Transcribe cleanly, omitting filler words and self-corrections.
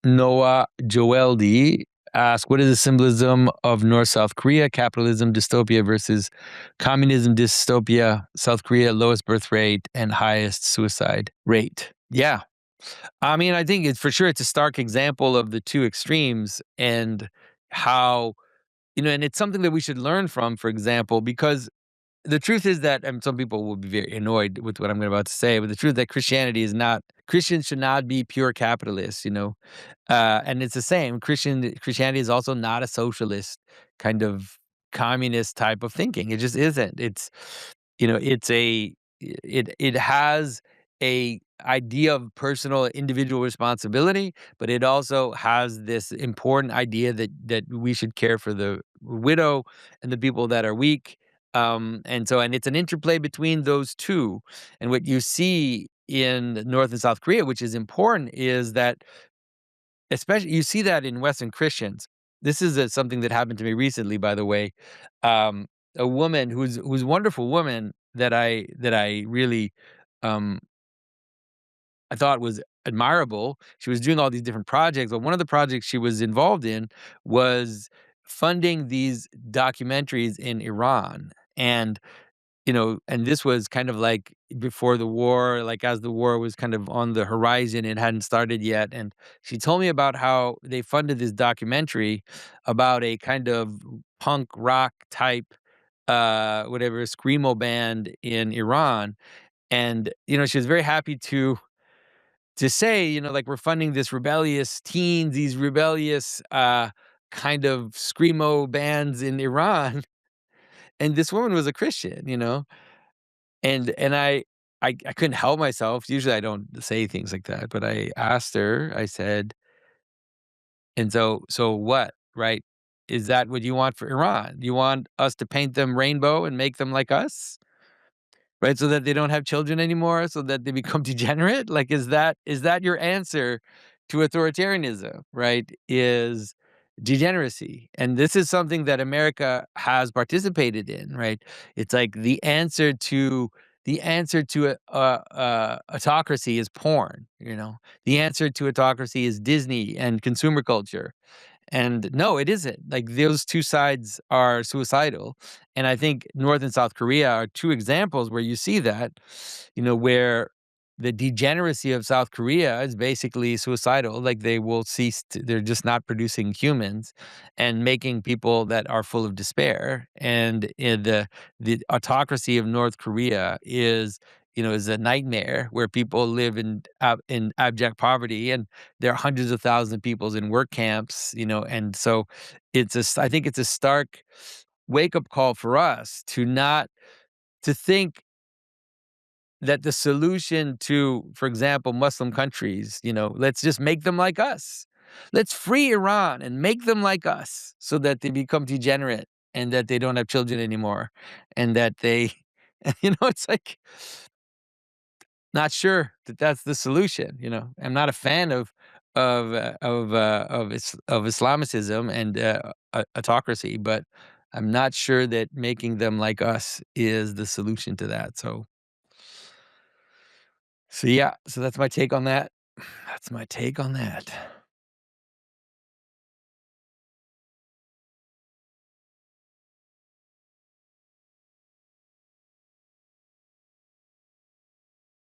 Noah Joeldi asks, "What is the symbolism of North-South Korea, capitalism dystopia versus communism dystopia? South Korea, lowest birth rate and highest suicide rate." Yeah. I mean, I think it's for sure it's a stark example of the two extremes and how, and it's something that we should learn from, for example, because the truth is that, and some people will be very annoyed with what I'm about to say, but the truth is that Christians should not be pure capitalists, and it's the same. Christianity is also not a socialist kind of communist type of thinking. It just isn't. It has a idea of personal individual responsibility, but it also has this important idea that we should care for the widow and the people that are weak. And it's an interplay between those two. And what you see in North and South Korea, which is important, is that especially you see that in Western Christians. This is something that happened to me recently, by the way. Um, a woman who's a wonderful woman that I really um, I thought was admirable. She was doing all these different projects, but one of the projects she was involved in was funding these documentaries in Iran. And this was kind of like before the war, like as the war was kind of on the horizon, it hadn't started yet. And she told me about how they funded this documentary about a kind of punk rock type, whatever, screamo band in Iran. And, she was very happy to say, like we're funding this rebellious teens, these rebellious, kind of screamo bands in Iran. And this woman was a Christian. And I couldn't help myself. Usually, I don't say things like that, but I asked her, I said, "And so what, right? Is that what you want for Iran? You want us to paint them rainbow and make them like us? Right? So that they don't have children anymore, so that they become degenerate? Like, is that your answer to authoritarianism, right? Is degeneracy. And this is something that America has participated in, right? It's like the answer to autocracy is porn. The answer to autocracy is Disney and consumer culture. And no, it isn't. Like those two sides are suicidal. And I think North and South Korea are two examples where you see that, where the degeneracy of South Korea is basically suicidal. Like they will they're just not producing humans and making people that are full of despair. And the autocracy of North Korea is a nightmare where people live in abject poverty, and there are hundreds of thousands of people in work camps, and so I think it's a stark wake up call for us to think that the solution to, for example, Muslim countries, let's just make them like us. Let's free Iran and make them like us so that they become degenerate and that they don't have children anymore and that they, it's like, not sure that that's the solution. I'm not a fan of Islamicism and, autocracy, but I'm not sure that making them like us is the solution to that, so yeah, so that's my take on that. That's my take on that.